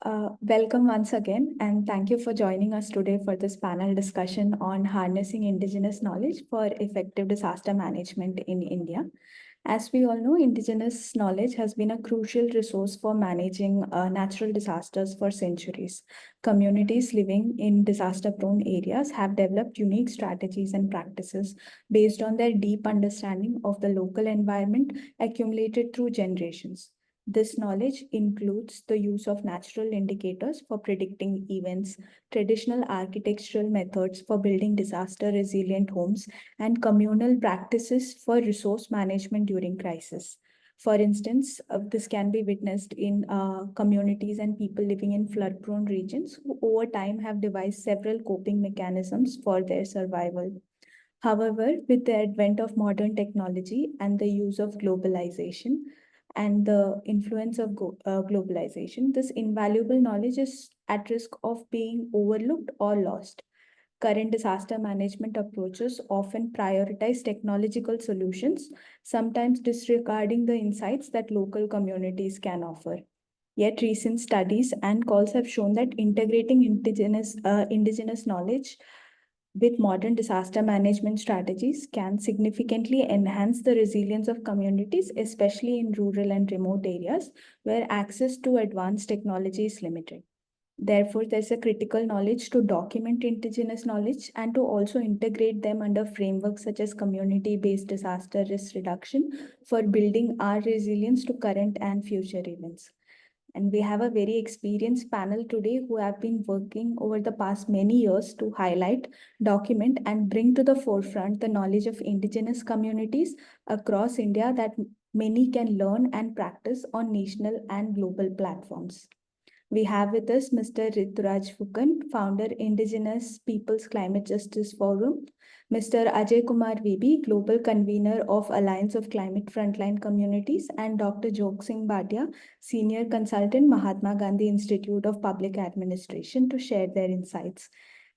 Welcome once again, and thank you for joining us today for this panel discussion on harnessing Indigenous knowledge for effective disaster management in India. As we all know, Indigenous knowledge has been a crucial resource for managing natural disasters for centuries. Communities living in disaster prone areas have developed unique strategies and practices based on their deep understanding of the local environment accumulated through generations. This knowledge includes the use of natural indicators for predicting events, traditional architectural methods for building disaster resilient homes, and communal practices for resource management during crisis. For instance, this can be witnessed in communities and people living in flood prone regions who, over time, have devised several coping mechanisms for their survival. However, with the advent of modern technology and the use of globalization and the influence of globalization, this invaluable knowledge is at risk of being overlooked or lost. Current disaster management approaches often prioritize technological solutions, sometimes disregarding the insights that local communities can offer. Yet, recent studies and calls have shown that integrating indigenous knowledge with modern disaster management strategies can significantly enhance the resilience of communities, especially in rural and remote areas where access to advanced technology is limited. Therefore, there's a critical knowledge to document indigenous knowledge and to also integrate them under frameworks such as community based disaster risk reduction for building our resilience to current and future events. And we have a very experienced panel today who have been working over the past many years to highlight, document, and bring to the forefront the knowledge of indigenous communities across India that many can learn and practice on national and global platforms. We have with us Mr. Rituraj Fukan, founder Indigenous Peoples Climate Justice Forum, Mr. Ajay Kumar VB, global convener of Alliance of Climate Frontline Communities, and Dr. Jog Singh Bhatia, senior consultant, Mahatma Gandhi Institute of Public Administration, to share their insights.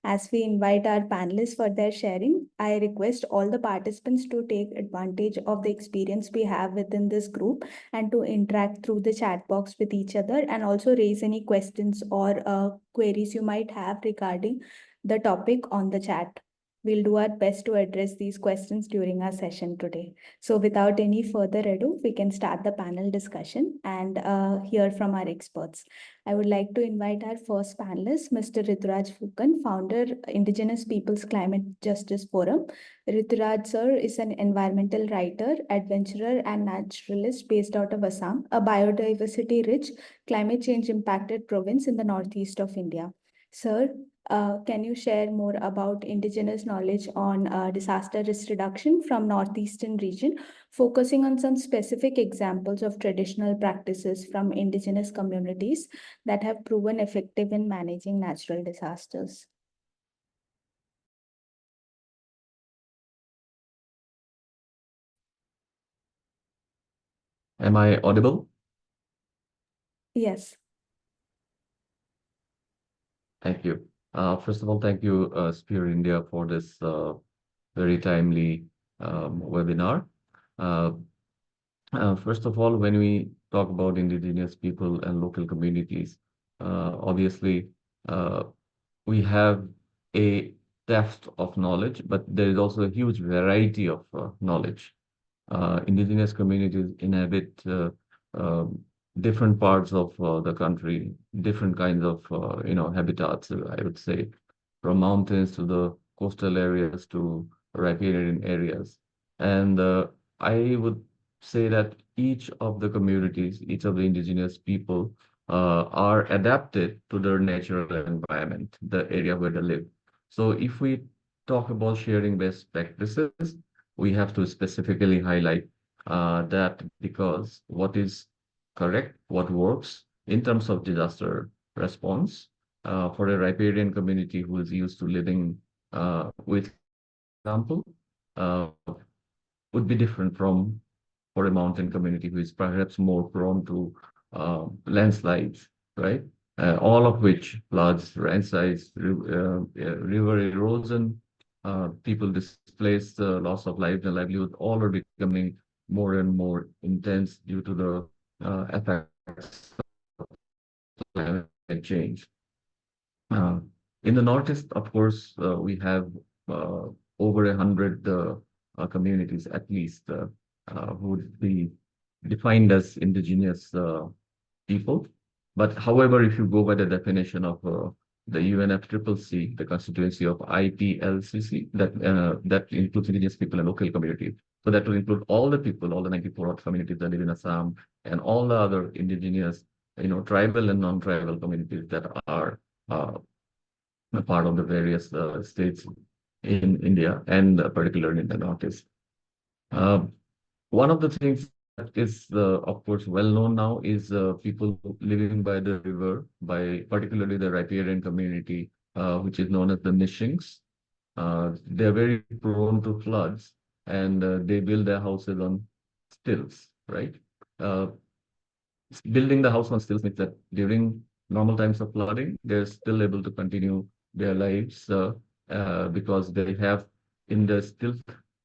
As we invite our panelists for their sharing, I request all the participants to take advantage of the experience we have within this group and to interact through the chat box with each other and also raise any questions or queries you might have regarding the topic on the chat. We'll do our best to address these questions during our session today. So without any further ado, we can start the panel discussion and hear from our experts. I would like to invite our first panelist, Mr. Rituraj Fukan, founder, Indigenous Peoples Climate Justice Forum. Rituraj sir is an environmental writer, adventurer, and naturalist based out of Assam, a biodiversity-rich, climate change impacted province in the northeast of India. Sir, can you share more about indigenous knowledge on disaster risk reduction from northeastern region, focusing on some specific examples of traditional practices from indigenous communities that have proven effective in managing natural disasters? Am I audible? Yes. Thank you. First of all, thank you, Spear India, for this very timely webinar. Uh, First of all, when we talk about indigenous people and local communities, obviously uh, we have a depth of knowledge, but there is also a huge variety of knowledge. Indigenous communities inhabit different parts of the country, different kinds of habitats. I would say, from mountains to the coastal areas to riparian areas, and I would say that each of the communities, each of the indigenous people, are adapted to their natural environment, the area where they live. So, if we talk about sharing best practices, we have to specifically highlight that because what is correct, what works in terms of disaster response for a riparian community who is used to living with example uh, would be different from for a mountain community who is perhaps more prone to landslides, right? All of which floods, landslides, river erosion, people displaced, loss of life and livelihood, all are becoming more and more intense due to the effects of climate change. Uh, in the Northeast, of course, we have uh, over 100 communities at least who would be defined as indigenous people. But however, if you go by the definition of the UNFCCC, the constituency of IPLCC, that includes indigenous people and local communities. So that will include all the people, all the 94 odd communities that live in Assam, and all the other indigenous, tribal and non-tribal communities that are a part of the various states in India and particularly in the Northeast. Uh, One of the things that is, of course, well known now is people living by the river, by particularly the riparian community, which is known as the Nishings. They're very prone to floods, and they build their houses on stilts, right? Uh, Building the house on stilts means that during normal times of flooding, they're still able to continue their lives because they have in the stilt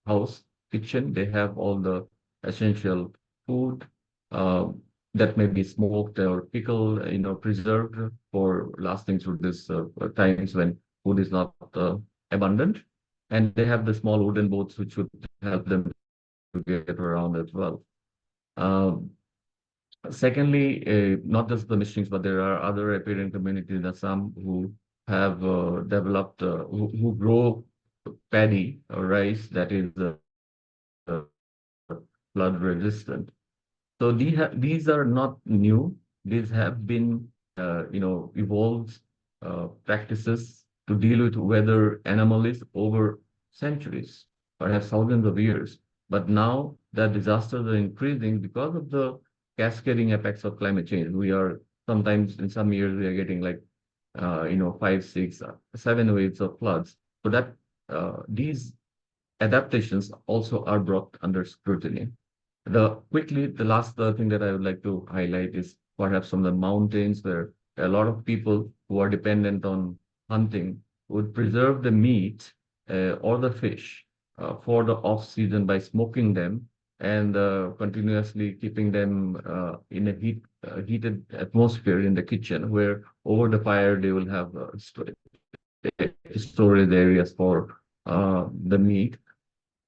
house kitchen, they have all the essential food uh, that may be smoked or pickled, preserved for lasting through this times when food is not abundant. And they have the small wooden boats which would help them to get around as well. Um, Secondly, not just the Mishnings, but there are other riparian communities in Assam who have developed, who grow paddy or rice that is flood resistant. So these are not new. These have been, evolved practices to deal with weather anomalies over centuries, perhaps thousands of years. But now that disasters are increasing because of the cascading effects of climate change. We are sometimes in some years we are getting like, five, six, 7 waves of floods. So that these adaptations also are brought under scrutiny. The last thing that I would like to highlight is perhaps from the mountains where a lot of people who are dependent on hunting would preserve the meat or the fish for the off season by smoking them and continuously keeping them in a heated atmosphere in the kitchen, where over the fire they will have storage areas for the meat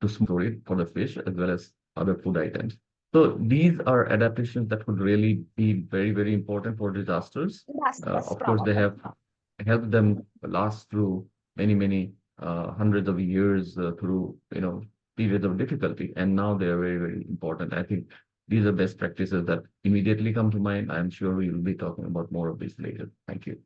to store it for the fish as well as other food items. So these are adaptations that would really be very, very important for disasters. Of course, they have helped them last through many, many hundreds of years through, periods of difficulty. And now they are very, very important. I think these are best practices that immediately come to mind. I'm sure we will be talking about more of this later. Thank you.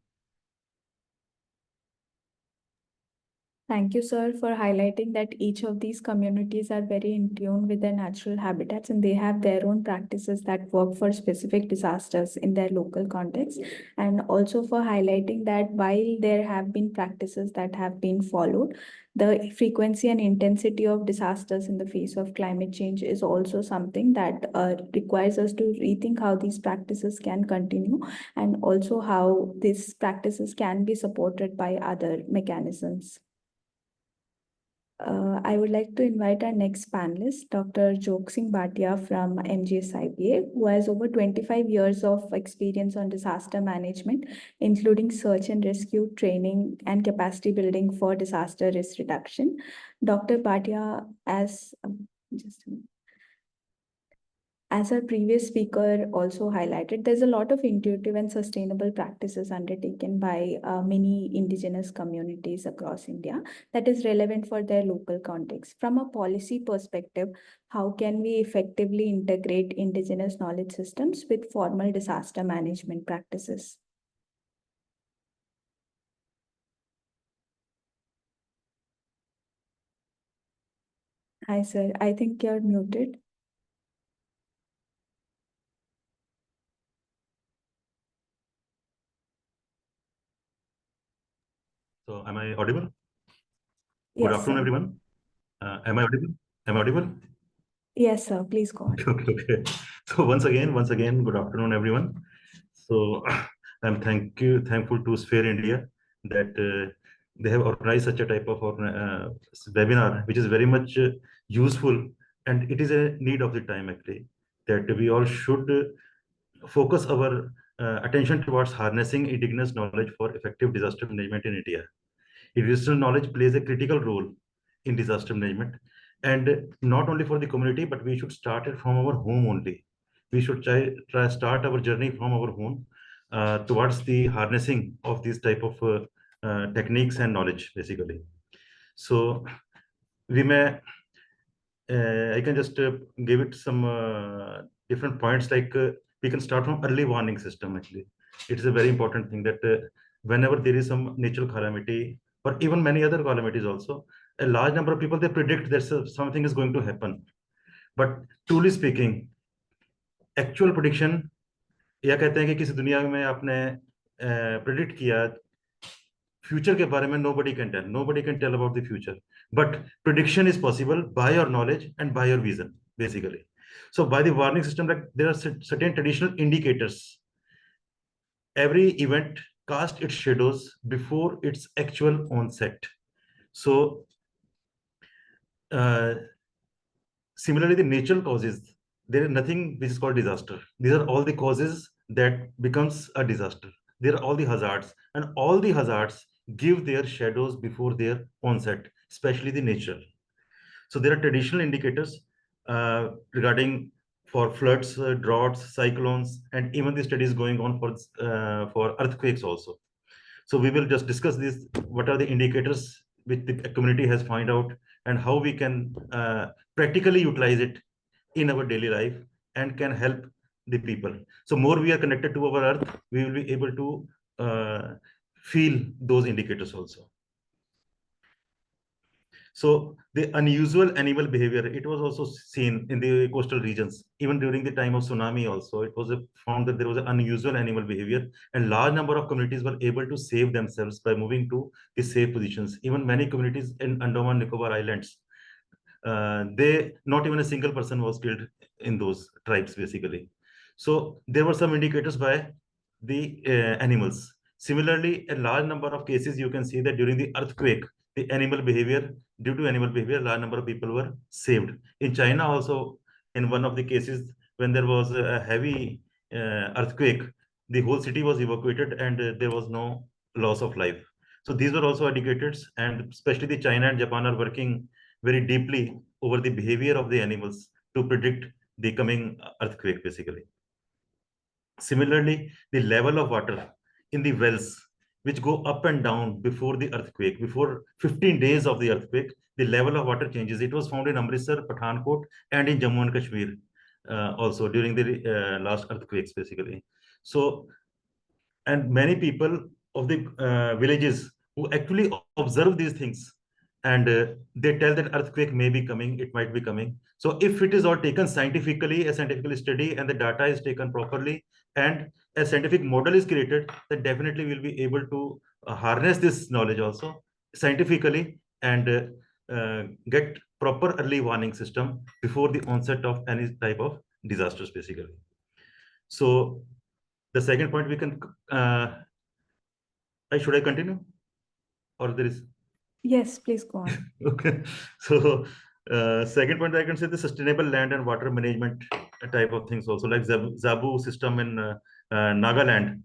Thank you, sir, for highlighting that each of these communities are very in tune with their natural habitats and they have their own practices that work for specific disasters in their local context. And also for highlighting that while there have been practices that have been followed, the frequency and intensity of disasters in the face of climate change is also something that requires us to rethink how these practices can continue and also how these practices can be supported by other mechanisms. I would like to invite our next panelist, Dr. Jog Singh Bhatia from MGSIPA, who has over 25 years of experience on disaster management, including search and rescue training and capacity building for disaster risk reduction. Dr. Bhatia, just a minute. As our previous speaker also highlighted, there's a lot of intuitive and sustainable practices undertaken by many indigenous communities across India that is relevant for their local context. From a policy perspective, how can we effectively integrate indigenous knowledge systems with formal disaster management practices? Hi, sir. I think you're muted. So am I audible? Yes, Good afternoon, sir. everyone. Am I audible? Am I audible? Yes, sir. Please go on. Okay. So once again, good afternoon, everyone. So I'm thankful to Sphere India that they have organized such a type of webinar, which is very much useful, and it is a need of the time actually that we all should focus our attention towards harnessing indigenous knowledge for effective disaster management in India. Indigenous knowledge plays a critical role in disaster management, and not only for the community, but we should start it from our home only. We should try start our journey from our home towards the harnessing of these type of techniques and knowledge, basically. So we may I can just give it some different points, like we can start from early warning system. Actually, it is a very important thing that whenever there is some natural calamity or even many other calamities also, a large number of people, they predict that something is going to happen. But truly speaking, actual prediction, या कहते हैं कि किसी दुनिया में आपने predict किया future के बारे में, nobody can tell about the future, but prediction is possible by your knowledge and by your vision, basically. So by the warning system, like there are certain traditional indicators. Every event casts its shadows before its actual onset. So similarly, the natural causes, there is nothing which is called disaster. These are all the causes that becomes a disaster. There are all the hazards, and all the hazards give their shadows before their onset, especially the natural. So there are traditional indicators regarding for floods, droughts, cyclones, and even the studies going on for earthquakes also. So we will just discuss this. What are the indicators which the community has found out, and how we can practically utilize it in our daily life and can help the people. So more we are connected to our earth, we will be able to feel those indicators also. So the unusual animal behavior, it was also seen in the coastal regions. Even during the time of tsunami also, it was found that there was an unusual animal behavior, and large number of communities were able to save themselves by moving to the safe positions. Even many communities in Andaman Nicobar Islands, not even a single person was killed in those tribes, basically. So there were some indicators by the animals. Similarly, a large number of cases, you can see that during the earthquake, the animal behavior, due to animal behavior, a large number of people were saved. In China also, in one of the cases, when there was a heavy earthquake, the whole city was evacuated, and there was no loss of life. So these were also indicators, and especially the China and Japan are working very deeply over the behavior of the animals to predict the coming earthquake, basically. Similarly, the level of water in the wells, which go up and down before the earthquake, before 15 days of the earthquake, the level of water changes. It was found in Amritsar, Pathankot, and in Jammu and Kashmir also during the last earthquakes, basically. So, and many people of the villages who actually observe these things, and they tell that earthquake may be coming, it might be coming. So if it is all taken scientifically, a scientific study, and the data is taken properly, and a scientific model is created, then definitely we'll be able to harness this knowledge also scientifically, and get proper early warning system before the onset of any type of disasters, basically. So the second point we can, should I continue, or there is? Yes, please go on. Okay. So second point, I can say the sustainable land and water management type of things also, like Zabu system in Nagaland,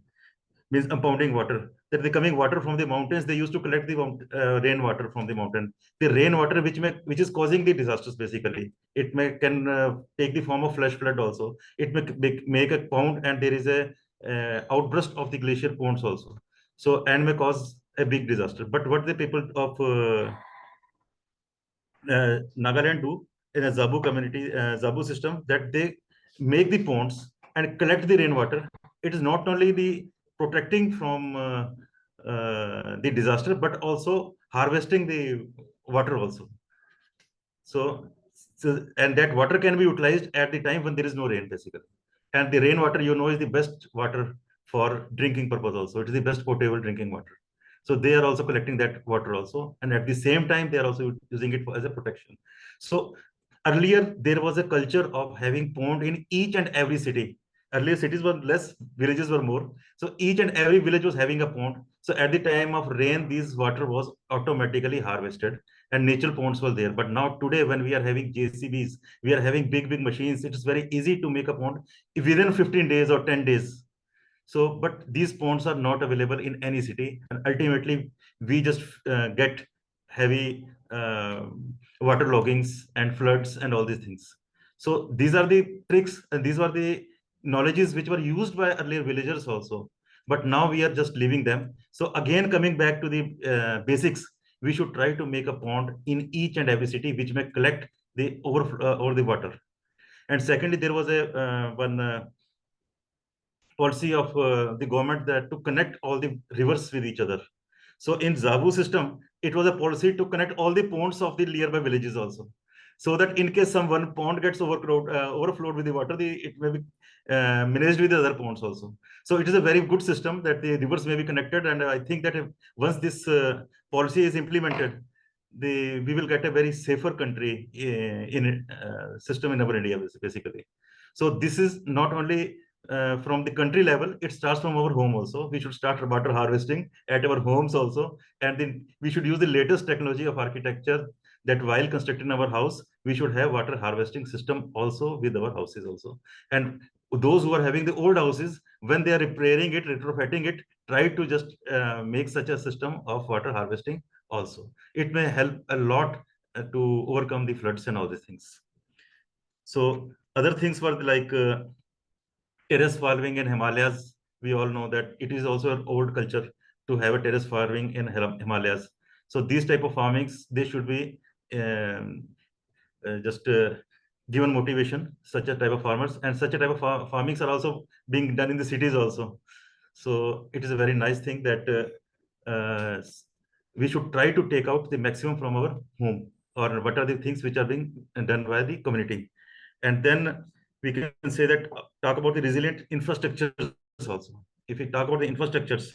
means impounding water. That the coming water from the mountains, they used to collect the rainwater from the mountain. The rainwater which is causing the disasters, basically. It can take the form of flash flood also. It may make a pond, and there is a outburst of the glacier ponds also. So, and may cause a big disaster. But what the people of Nagaland do in a Zabu community, Zabu system, that they make the ponds and collect the rainwater. It is not only the protecting from the disaster, but also harvesting the water also. So, and that water can be utilized at the time when there is no rain, basically. And the rainwater, is the best water for drinking purpose also. It is the best potable drinking water. So they are also collecting that water also, and at the same time they are also using it as a protection. So earlier there was a culture of having pond in each and every city. Earlier cities were less, villages were more. So each and every village was having a pond. So at the time of rain, this water was automatically harvested, and natural ponds were there. But now today, when we are having JCBs, we are having big machines. It is very easy to make a pond within 15 days or 10 days. So, but these ponds are not available in any city, and ultimately we just get heavy water loggings and floods and all these things. So these are the tricks, and these were the knowledges which were used by earlier villagers also. But now we are just leaving them. So again, coming back to the basics, we should try to make a pond in each and every city which may collect the overflow over the water. And secondly, there was a one policy of the government that to connect all the rivers with each other. So in Zabu system, it was a policy to connect all the ponds of the nearby villages also, so that in case some one pond gets overflowed with the water, it may be managed with the other ponds also. So it is a very good system that the rivers may be connected, and I think that if, once this policy is implemented, we will get a very safer country in system in our India basically. So this is not only from the country level, it starts from our home also. We should start water harvesting at our homes also, and then we should use the latest technology of architecture, that while constructing our house, we should have water harvesting system also with our houses also. And those who are having the old houses, when they are repairing it, retrofitting it, try to just make such a system of water harvesting also. It may help a lot to overcome the floods and all these things. So other things were like terrace farming in Himalayas. We all know that it is also an old culture to have a terrace farming in Himalayas. So these type of farmings, they should be um, just given motivation, such a type of farmers, and such a type of farmings are also being done in the cities also. So it is a very nice thing that we should try to take out the maximum from our home, or what are the things which are being done by the community. And then we can say that talk about the resilient infrastructures also. If we talk about the infrastructures,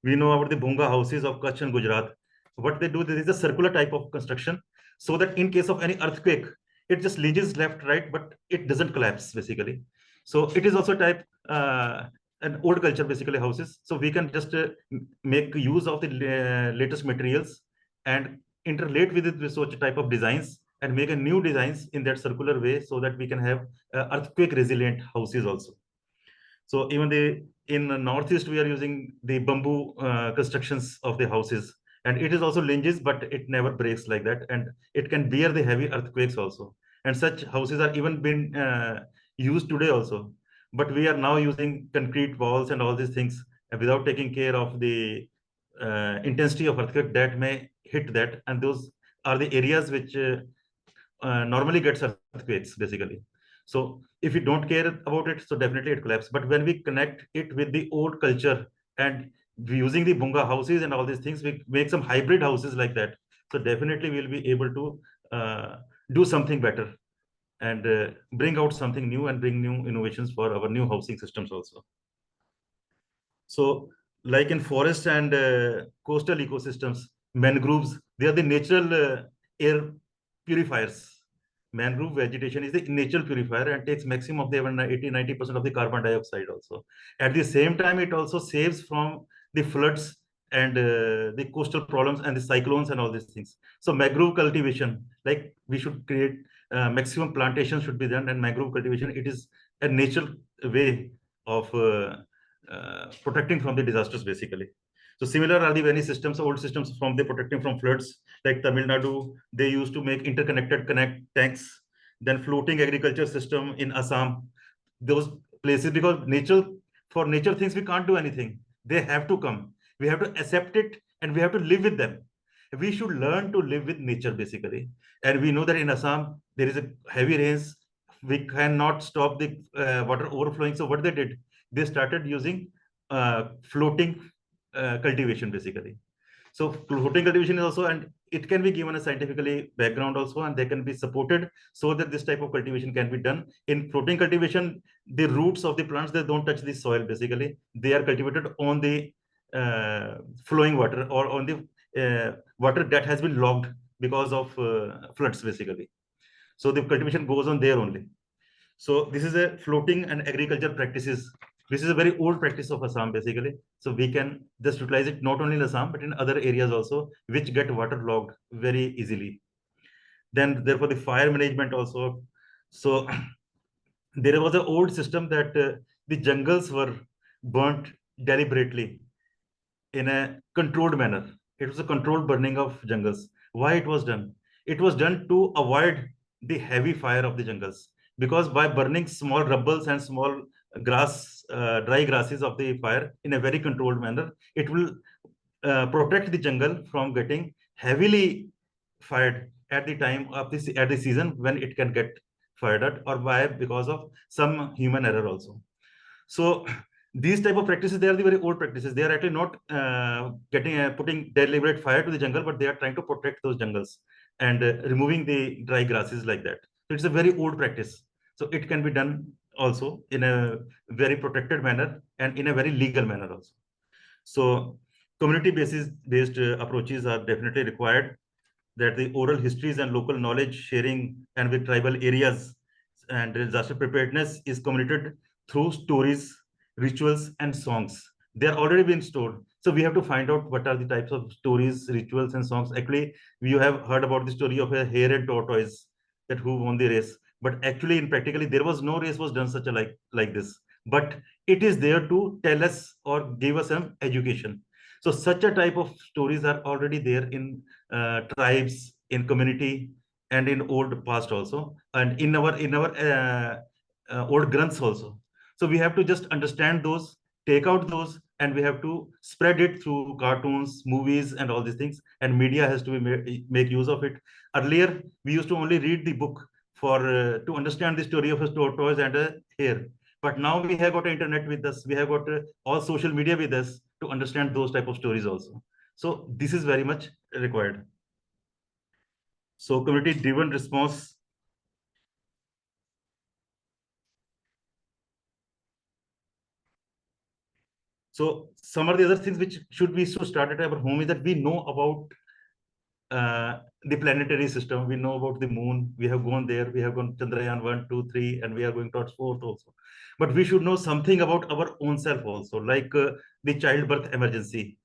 we know about the Bunga houses of Kutch and Gujarat. What they do, there is a circular type of construction, so that in case of any earthquake, it just lunges left, right, but it doesn't collapse basically. So it is also type an old culture basically houses. So we can just make use of the latest materials and interrelate with it with such type of designs, and make a new designs in that circular way, so that we can have earthquake resilient houses also. So even in the northeast, we are using the bamboo constructions of the houses, and it is also lunges, but it never breaks like that, and it can bear the heavy earthquakes also. And such houses are even been used today also. But we are now using concrete walls and all these things, without taking care of the intensity of earthquake that may hit that, and those are the areas which normally gets earthquakes basically. So if we don't care about it, so definitely it collapses. But when we connect it with the old culture, and we using the bunga houses and all these things, we make some hybrid houses like that. So definitely we'll be able to do something better, and bring out something new, and bring new innovations for our new housing systems also. So like in forest and coastal ecosystems, mangroves, they are the natural air purifiers. Mangrove vegetation is the natural purifier and takes maximum of the 80-90% of the carbon dioxide also. At the same time, it also saves from the floods and the coastal problems and the cyclones and all these things. So mangrove cultivation, like we should create maximum plantation should be done, and mangrove cultivation, it is a natural way of protecting from the disasters basically. So similar are the many systems, old systems from the protecting from floods, like Tamil Nadu, they used to make interconnected connect tanks, then floating agriculture system in Assam, those places, because for nature things, we can't do anything. They have to come. We have to accept it, and we have to live with them. We should learn to live with nature basically. And we know that in Assam, there is a heavy rains. We cannot stop the water overflowing. So what they did, they started using floating cultivation basically. So floating cultivation is also, and it can be given a scientifically background also, and they can be supported, so that this type of cultivation can be done. In floating cultivation, the roots of the plants, they don't touch the soil basically. They are cultivated on the flowing water, or on the water that has been logged because of floods basically. So the cultivation goes on there only. So this is a floating and agriculture practices. This is a very old practice of Assam basically. So we can just utilize it not only in Assam, but in other areas also, which get waterlogged very easily. Then therefore the fire management also. So there was an old system that the jungles were burnt deliberately in a controlled manner. It was a controlled burning of jungles. Why it was done? It was done to avoid the heavy fire of the jungles. Because by burning small rubbles and small grass, dry grasses of the fire in a very controlled manner, it will protect the jungle from getting heavily fired at the time of this at the season when it can get fired at, or by because of some human error also. So these type of practices, they are the very old practices. They are actually not getting putting deliberate fire to the jungle, but they are trying to protect those jungles and removing the dry grasses like that. So it's a very old practice. So it can be done also in a very protected manner and in a very legal manner also. So community based approaches are definitely required, that the oral histories and local knowledge sharing and with tribal areas and disaster preparedness is communicated through stories, rituals, and songs. They are already been stored. So we have to find out what are the types of stories, rituals, and songs. Actually, you have heard about the story of a hare and tortoise, that who won the race. But actually, in practically, there was no race was done such a like this. But it is there to tell us or give us some education. So such a type of stories are already there in tribes, in community, and in old past also, and in our old granths also. So we have to just understand those, take out those, and we have to spread it through cartoons, movies, and all these things. And media has to be make use of it. Earlier, we used to only read the book for to understand the story of a tortoise and a hare. But now we have got internet with us. We have got all social media with us to understand those type of stories also. So this is very much required. So community driven response. So some of the other things which should be so start at our home is that we know about the planetary system. We know about the moon. We have gone there. We have gone Chandrayaan 1, 2, 3, and we are going towards 4th also. But we should know something about our own self also, like the childbirth emergency.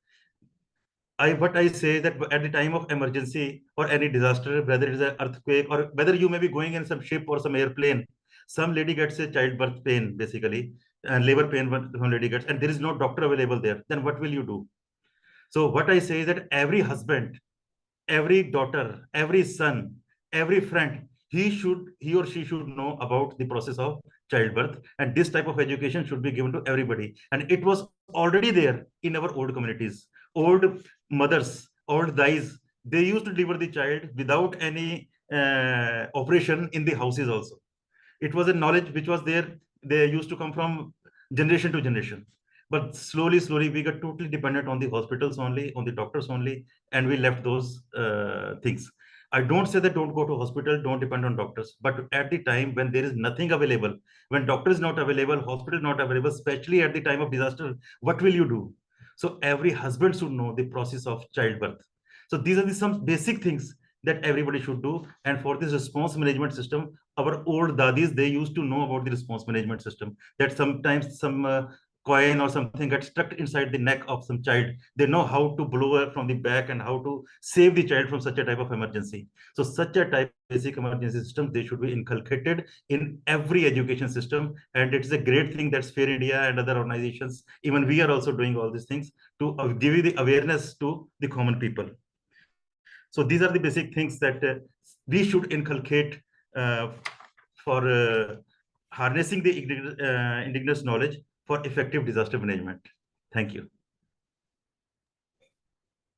What I say that at the time of emergency or any disaster, whether it is an earthquake or whether you may be going in some ship or some airplane, some lady gets a childbirth pain basically, and labor pain one lady gets, and there is no doctor available there. Then what will you do? So what I say is that every husband, every daughter, every son, every friend, he or she should know about the process of childbirth, and this type of education should be given to everybody. And it was already there in our old communities. Old mothers, old guys, they used to deliver the child without any operation in the houses also. It was a knowledge which was there. They used to come from generation to generation. But slowly, we got totally dependent on the hospitals only, on the doctors only, and we left those things. I don't say that don't go to hospital, don't depend on doctors. But at the time when there is nothing available, when doctor is not available, hospital not available, especially at the time of disaster, what will you do? So every husband should know the process of childbirth. So these are some basic things that everybody should do. And for this response management system, our old dadis, they used to know about the response management system, that sometimes some coin or something gets stuck inside the neck of some child. They know how to blow her from the back and how to save the child from such a type of emergency. So such a type of basic emergency system, they should be inculcated in every education system. And it's a great thing that Sphere India and other organizations, even we are also doing all these things to give you the awareness to the common people. So these are the basic things that we should inculcate for harnessing the indigenous knowledge for effective disaster management. Thank you.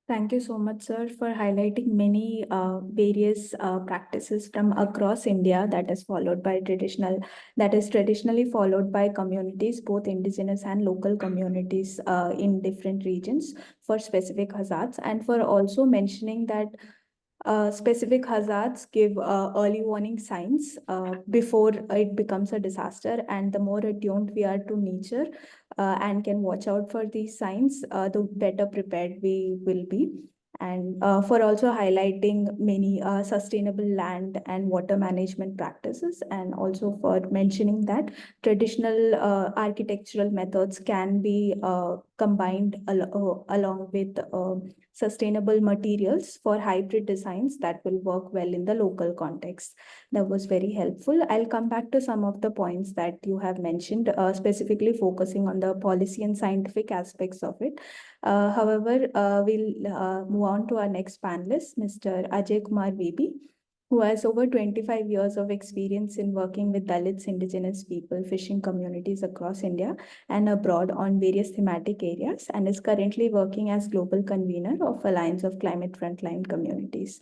Thank you so much, sir, for highlighting many various practices from across India that is traditionally followed by communities, both indigenous and local communities in different regions for specific hazards, and for also mentioning that specific hazards give early warning signs before it becomes a disaster, and the more attuned we are to nature and can watch out for these signs, the better prepared we will be. And for also highlighting many sustainable land and water management practices, and also for mentioning that traditional architectural methods can be combined along with sustainable materials for hybrid designs that will work well in the local context. That was very helpful. I'll come back to some of the points that you have mentioned, specifically focusing on the policy and scientific aspects of it. However, we'll move on to our next panelist, Mr. Ajay Kumar Vebi, who has over 25 years of experience in working with Dalits, indigenous people, fishing communities across India and abroad on various thematic areas, and is currently working as global convener of Alliance of Climate Frontline Communities.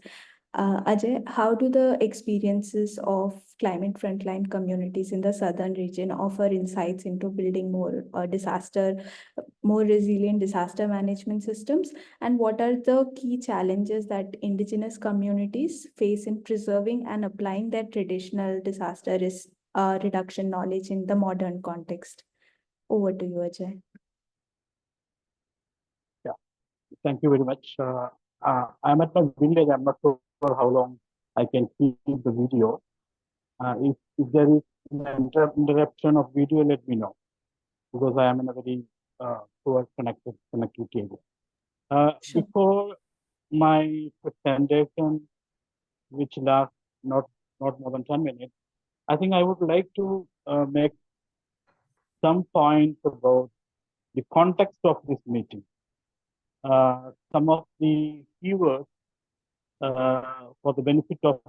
Ajay, how do the experiences of climate frontline communities in the southern region offer insights into building more resilient disaster management systems? And what are the key challenges that indigenous communities face in preserving and applying their traditional disaster risk reduction knowledge in the modern context? Over to you, Ajay. Yeah, thank you very much. I'm at my village. I'm not sure how long I can keep the video. If there is an interruption of video, let me know, because I am in a very poor connectivity area. Sure. Before my presentation, which lasts not more than 10 minutes, I think I would like to make some points about the context of this meeting. Some of the keywords for the benefit of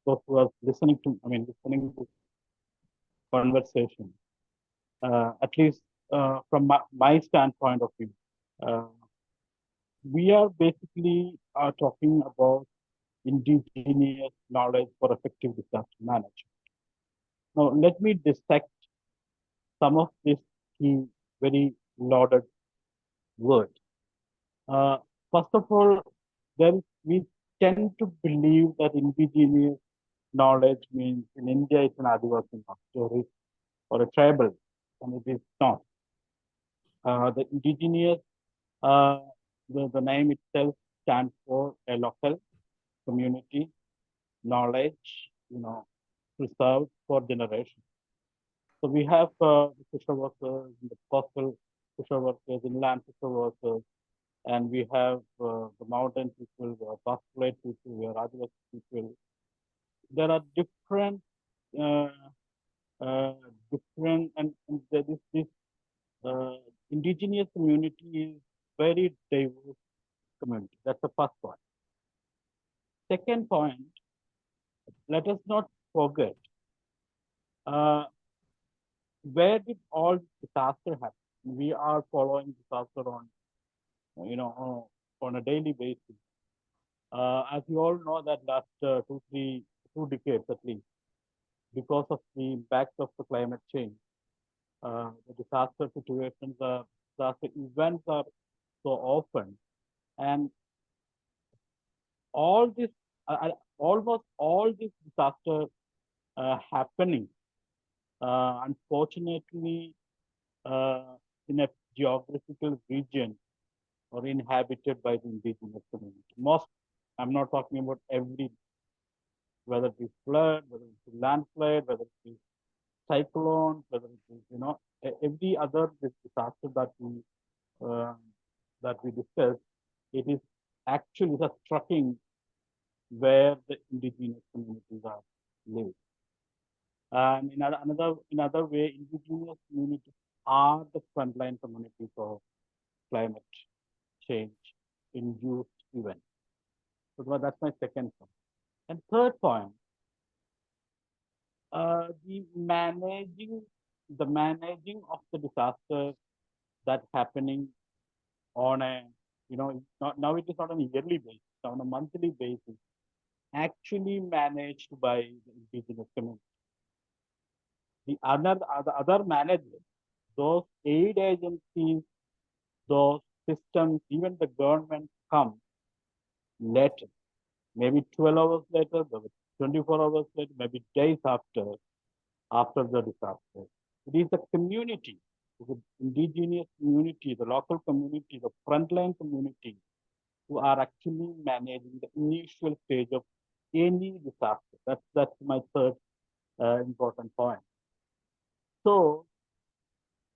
those who are listening to conversation, at least from my standpoint of view. We are basically talking about indigenous knowledge for effective disaster management. Now, let me dissect some of these key, very loaded words. First of all, we tend to believe that indigenous knowledge means in India it's an Adivasi story or a tribal, and it is not. The indigenous, the name itself stands for a local community knowledge, preserved for generations. So we have the fisher workers, the coastal fisher workers, inland fisher workers, and we have the mountain people, the pastorate people, we are Adivasi people. There are different, and there is this indigenous community is very diverse community. That's the first point. Second point, let us not forget where did all disaster happen? We are following disaster on a daily basis. As you all know, that last 2 decades at least, because of the impact of the climate change, the disaster situations, disaster events are so often, and all this, almost all this disaster happening, unfortunately, in a geographical region or inhabited by the indigenous community. I'm not talking about every, whether it is flood, whether it is landslide, whether it is cyclone, whether it is, every other disaster that we discussed, it is actually the striking where the indigenous communities are living. And in another way, indigenous communities are the frontline communities of climate change induced events. So that's my second point. And third point, the managing of the disaster that's happening on a, now it is not on a yearly basis, on a monthly basis, actually managed by the indigenous community. The other managers, those aid agencies, those systems, even the government come later, maybe 12 hours later, 24 hours later, maybe days after the disaster. It is the community, the indigenous community, the local community, the frontline community, who are actually managing the initial stage of any disaster. That's my third important point. So,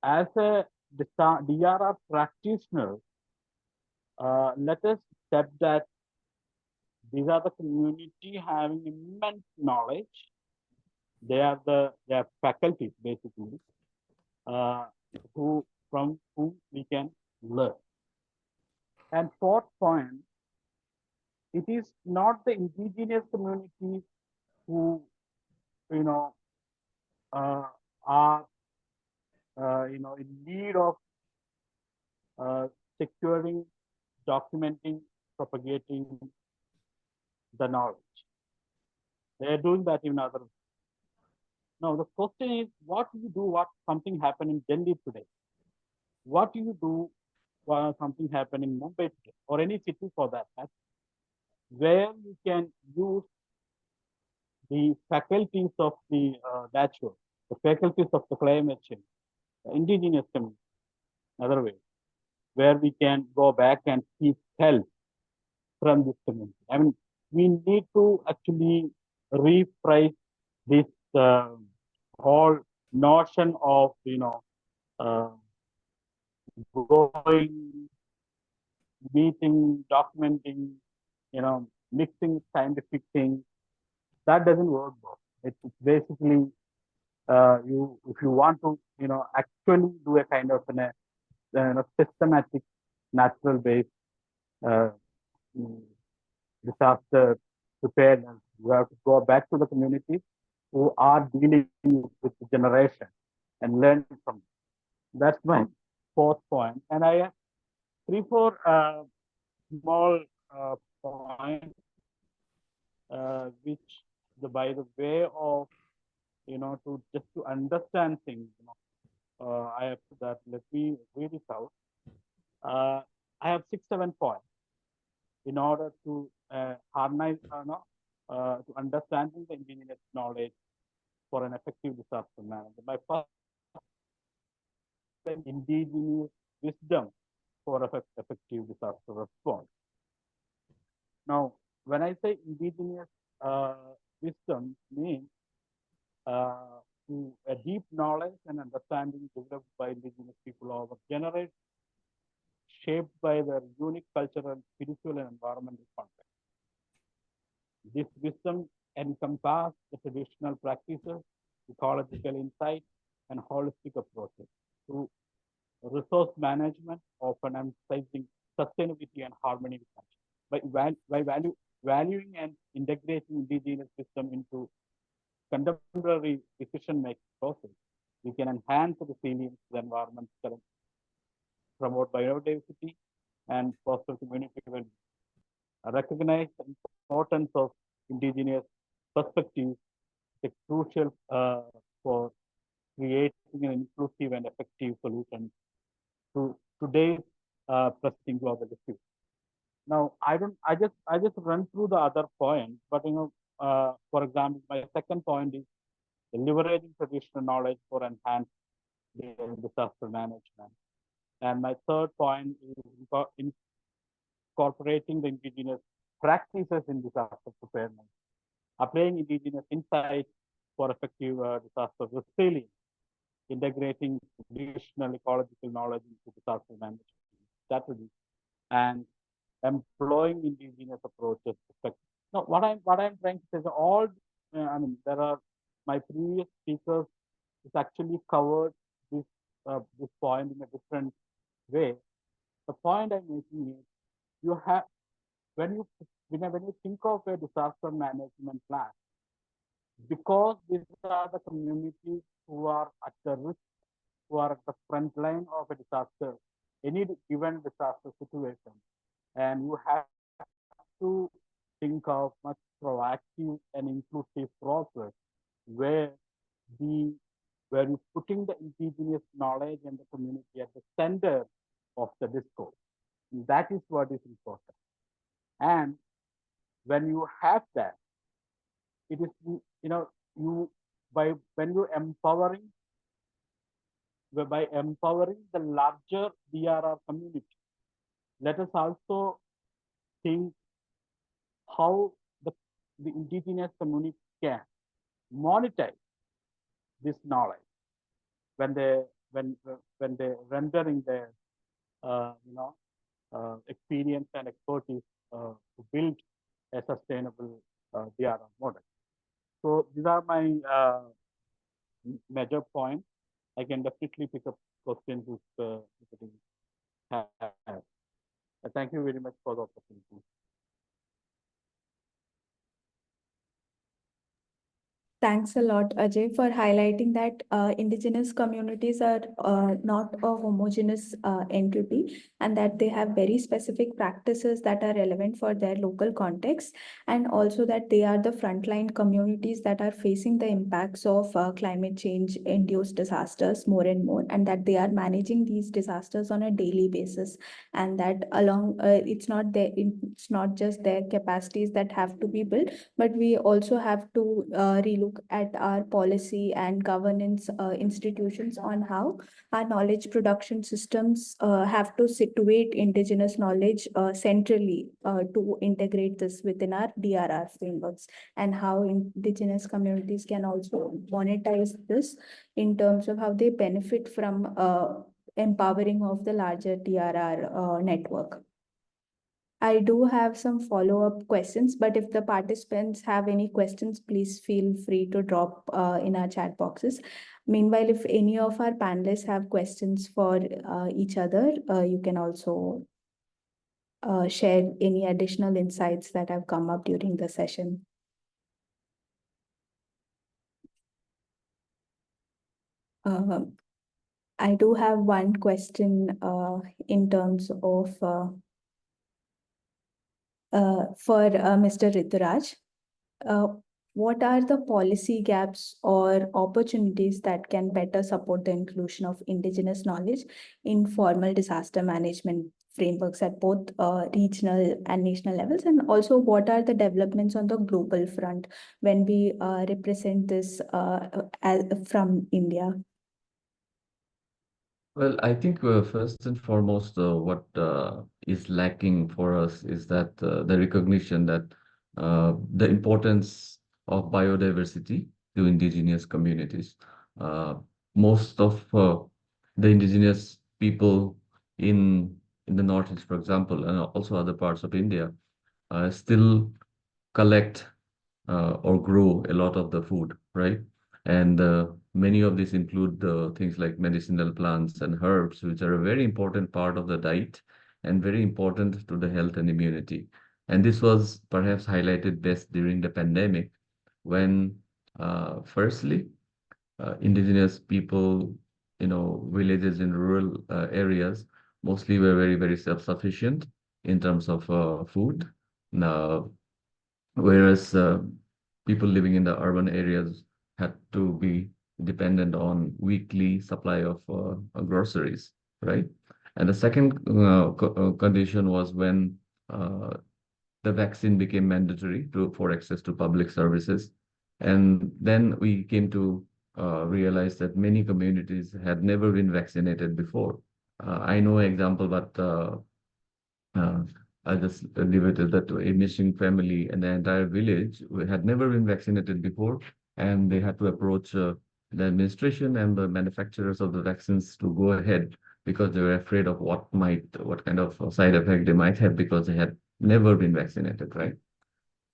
as a DRR practitioners, let us accept that these are the community having immense knowledge. They are faculties basically, from whom we can learn. And fourth point, it is not the indigenous communities who are in need of securing, documenting, propagating the knowledge. They are doing that in other. Now the question is, what do you do? What something happened in Delhi today? What do you do when something happened in Mumbai today, or any city for that matter, where you can use the faculties of the natural, the faculties of the climate change, the indigenous community, another way, where we can go back and seek help from this community. I mean, we need to actually rephrase this whole notion of going, meeting, documenting, mixing scientific things. That doesn't work, bro. It's basically if you want to actually do a kind of systematic, natural based uh, disaster preparedness, you have to go back to the communities who are dealing with the generation and learn from them. That's my fourth point. And I have 3, 4 small points, which by the way of to understand things. I have that. Let me read it out. I have 6, 7 points in order to harness, to understanding the indigenous knowledge for an effective disaster management. My first, indigenous wisdom for effective disaster response. Now, when I say indigenous wisdom, means to a deep knowledge and understanding developed by indigenous people over generations, shaped by their unique cultural, spiritual, and environmental context. This wisdom encompasses the traditional practices, ecological insight, and holistic approaches to resource management, often emphasizing sustainability and harmony with nature. By valuing and integrating indigenous wisdom into contemporary decision-making process, we can enhance the resilience to the environment, promote biodiversity, and foster community well-being. Recognize the importance of indigenous perspectives is crucial for creating an inclusive and effective solution to today's pressing global issues. Now, I just run through the other points, but for example, my second point is leveraging traditional knowledge for enhanced disaster management. And my third point is incorporating the indigenous practices in disaster preparedness, applying indigenous insights for effective disaster resilience, integrating traditional ecological knowledge into disaster management strategies, and employing indigenous approaches. Now, what I'm trying to say is all. There are my previous speakers has actually covered this point in a different way. The point I'm making is you have when you think of a disaster management plan, because these are the communities who are at the risk, who are at the front line of a disaster, any given disaster situation, and you have to think of much proactive and inclusive process where you're putting the indigenous knowledge and the community at the center of the discourse. That is what is important. And when you have that, it is when you're empowering the larger DRR community. Let us also think how the indigenous community can monetize this knowledge when they when they rendering their experience and expertise to build a sustainable DRR model. So these are my major points. I can definitely pick up questions if it has. Thank you very much for the opportunity. Thanks a lot, Ajay, for highlighting that Indigenous communities are not a homogeneous entity, and that they have very specific practices that are relevant for their local context, and also that they are the frontline communities that are facing the impacts of climate change induced disasters more and more, and that they are managing these disasters on a daily basis, and that it's not just their capacities that have to be built, but we also have to relook at our policy and governance institutions on how our knowledge production systems have to situate indigenous knowledge centrally to integrate this within our DRR frameworks, and how indigenous communities can also monetize this in terms of how they benefit from empowering of the larger DRR network. I do have some follow-up questions, but if the participants have any questions, please feel free to drop in our chat boxes. Meanwhile, if any of our panelists have questions for each other, you can also share any additional insights that have come up during the session. I do have one question in terms of for Mr. Rituraj. What are the policy gaps or opportunities that can better support the inclusion of indigenous knowledge in formal disaster management frameworks at both regional and national levels? And also, what are the developments on the global front when we represent this from India? Well, I think first and foremost, what is lacking for us is that the recognition that the importance of biodiversity to indigenous communities. Uh, Most of the indigenous people in in the Northeast, for example, and also other parts of India, still collect or grow a lot of the food, right? And many of these include things like medicinal plants and herbs, which are a very important part of the diet and very important to the health and immunity. And this was perhaps highlighted best during the pandemic when, firstly, indigenous people, villages in rural areas mostly were very, very self-sufficient in terms of food. Now, whereas people living in the urban areas had to be dependent on weekly supply of groceries, right? And the second condition was when uh, the vaccine became mandatory for access to public services. And then we came to realize that many communities had never been vaccinated before. I know an example, but uh, I just related that to a missing family, and the entire village had never been vaccinated before, and they had to approach the administration and the manufacturers of the vaccines to go ahead because they were afraid of what kind of side effect they might have because they had never been vaccinated, right?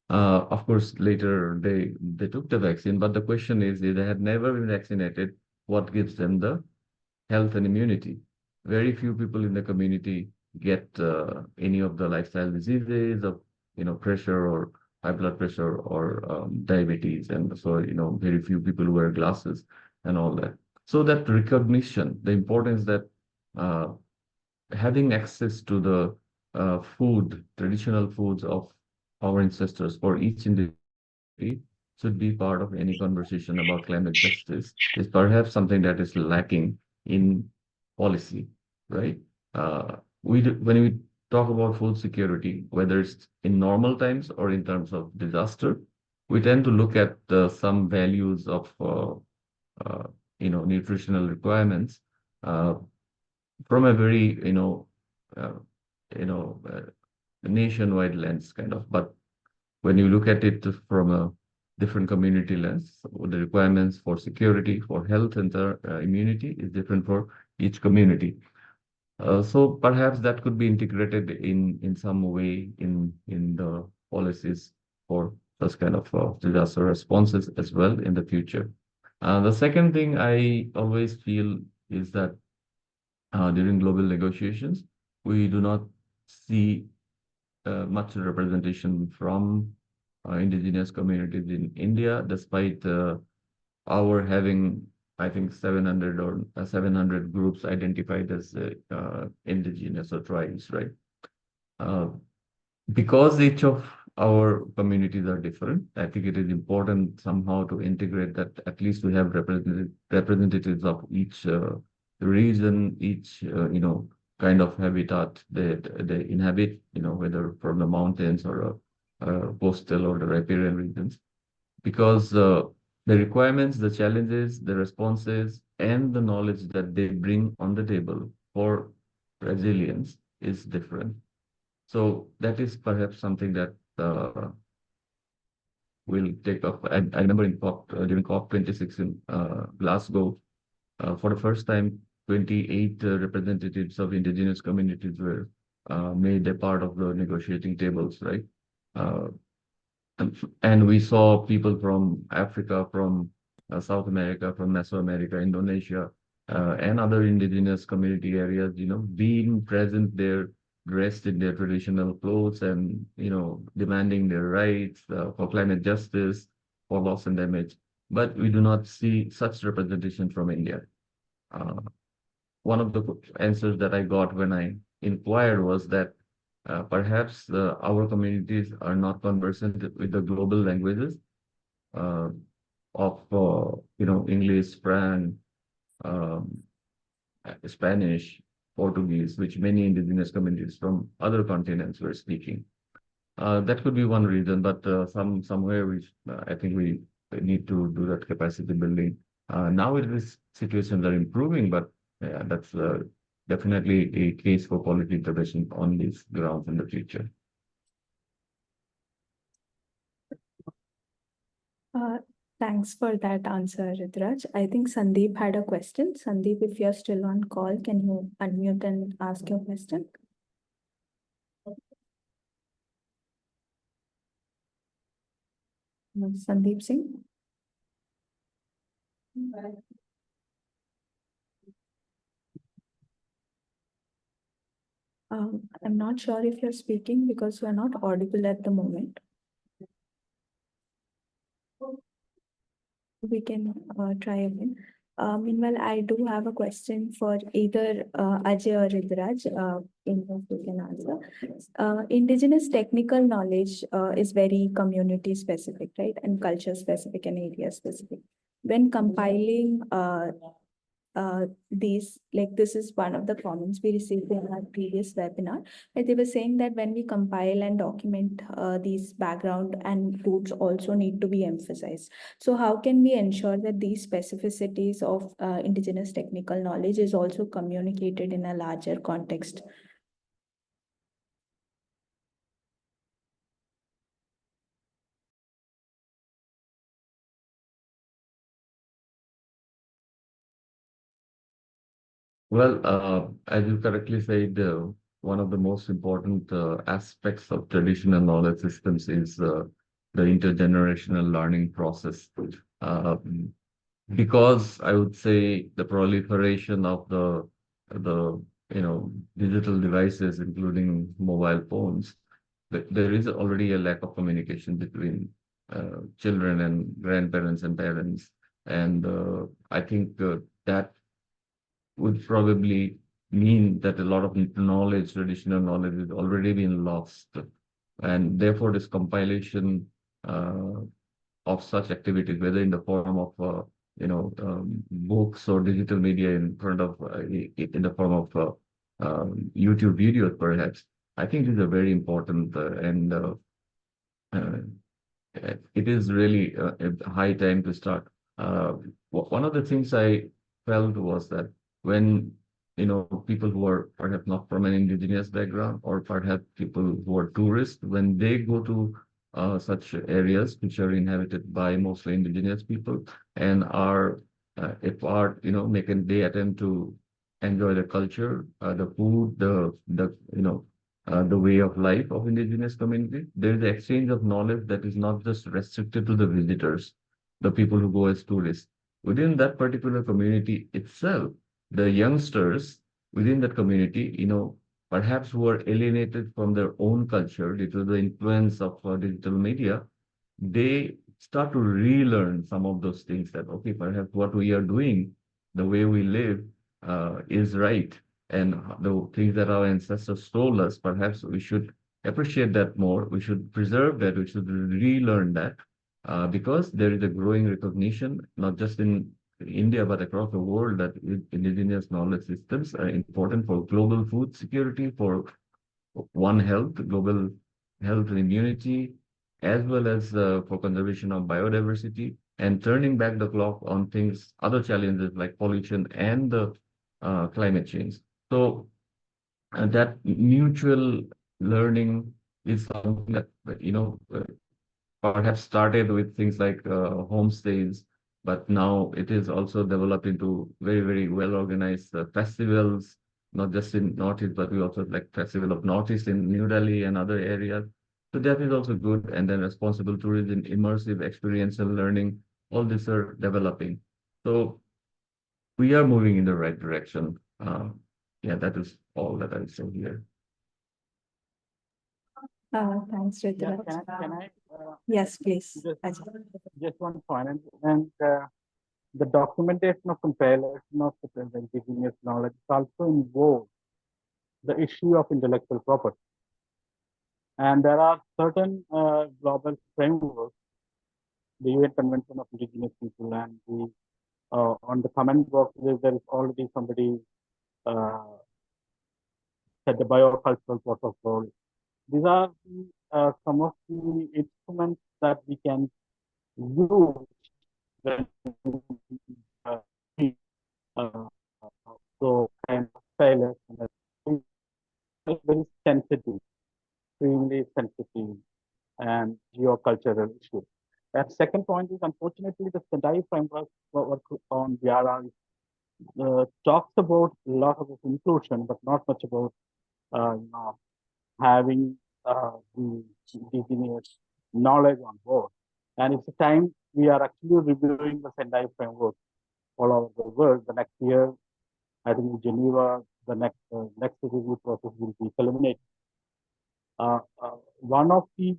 Of course, later they took the vaccine, but the question is, if they had never been vaccinated, what gives them the health and immunity? Very few people in the community get any of the lifestyle diseases of, pressure or high blood pressure or diabetes. And so, very few people wear glasses and all that. So that recognition, the importance that uh, having access to the traditional foods of our ancestors for each individual community should be part of any conversation about climate justice is perhaps something that is lacking in policy, right? When we talk about food security, whether it's in normal times or in terms of disaster, we tend to look at some values of nutritional requirements uh, from a very uh, you know nationwide lens kind of. But when you look at it from a different community lens. So the requirements for security, for health and immunity is different for each community. So perhaps that could be integrated in some way in the policies for this kind of disaster responses as well in the future. The second thing I always feel is that during global negotiations, we do not see much representation from indigenous communities in India, despite our having, I think, 700 or 700 groups identified as indigenous or tribes, right? Uh, because each of our communities are different, I think it is important somehow to integrate that at least we have representatives of each region, each kind of habitat that they inhabit, whether from the mountains or coastal or the riparian regions, because the requirements, the challenges, the responses, and the knowledge that they bring on the table for resilience is different. So that is perhaps something that will take up. I remember in during COP26 in Glasgow, for the first time, 28 representatives of indigenous communities were made a part of the negotiating tables, right? Uh, and we saw people from Africa, from South America, from Mesoamerica, Indonesia, and other indigenous community areas, being present there, dressed in their traditional clothes and, demanding their rights for climate justice, for loss and damage. But we do not see such representation from India. Uh, One of the answers that I got when I inquired was that perhaps our communities are not conversant with the global languages uh, of English, French, um, Spanish, Portuguese, which many indigenous communities from other continents were speaking. That could be one reason, but somewhere I think we need to do that capacity building. Nowadays, situations are improving, but yeah, that's definitely a case for policy intervention on these grounds in the future. Thanks for that answer, Ritraj. I think Sandeep had a question. Sandeep, if you're still on call, can you unmute and ask your question? Sandeep Singh? I'm not sure if you're speaking because we're not audible at the moment. We can try again. Meanwhile, I do have a question for either Ajay or Ridraj, in whom you can answer. Indigenous technical knowledge is very community specific, right? And culture specific and area specific. When compiling this is one of the comments we received in our previous webinar, that they were saying that when we compile and document these background and roots also need to be emphasized. So how can we ensure that these specificities of indigenous technical knowledge is also communicated in a larger context? Well, as you correctly said, one of the most important aspects of traditional knowledge systems is the intergenerational learning process. Uh, because I would say the proliferation of the digital devices, including mobile phones, there is already a lack of communication between children and grandparents and parents, and I think that would probably mean that a lot of knowledge, traditional knowledge, is already been lost, and therefore this compilation of such activities, whether in the form of books or digital media in the form of YouTube videos, perhaps. I think these are very important, and uh, it is really a high time to start. Uh, One of the things I felt was that when people who are perhaps not from an indigenous background, or perhaps people who are tourists, when they go to such areas which are inhabited by mostly indigenous people and are a part, making they attempt to enjoy the culture, the food, the way of life of indigenous community. There is the exchange of knowledge that is not just restricted to the visitors, the people who go as tourists. Within that particular community itself, the youngsters within that community, perhaps who are alienated from their own culture due to the influence of digital media, they start to relearn some of those things that, okay, perhaps what we are doing, the way we live, is right. And the things that our ancestors told us, perhaps we should appreciate that more. We should preserve that. We should relearn that because there is a growing recognition, not just in India, but across the world, that indigenous knowledge systems are important for global food security, for One Health, global health and immunity, as well as for conservation of biodiversity and turning back the clock on things, other challenges like pollution and the climate change. So that mutual learning is something that, perhaps started with things like homestays, but now it is also developed into very, very well organized festivals, not just in Northeast, but we also have, like Festival of Northeast in New Delhi and other areas. So that is also good. And then responsible tourism, immersive experiential learning, all these are developing. So we are moving in the right direction. Yeah, that is all that I'll say here. Thanks, Yeah, Rituraj. can I Yes, please. just Ajay. just one point, and the documentation of compilation of the indigenous knowledge also involves the issue of intellectual property. And there are certain global frameworks, the UN Convention of Indigenous People, and the on the comment box there is already somebody uh, said the biocultural protocol. These are some of the instruments that we can use when uh, uh, so kind of failure and very sensitive, extremely sensitive and geocultural issue. And second point is, unfortunately, the Sendai framework work on VRR talks about a lot of inclusion, but not much about having the indigenous knowledge on board. And it's a time we are actually reviewing the Sendai framework all over the world. The next year, I think in Geneva, the next review process will be culminated. One of the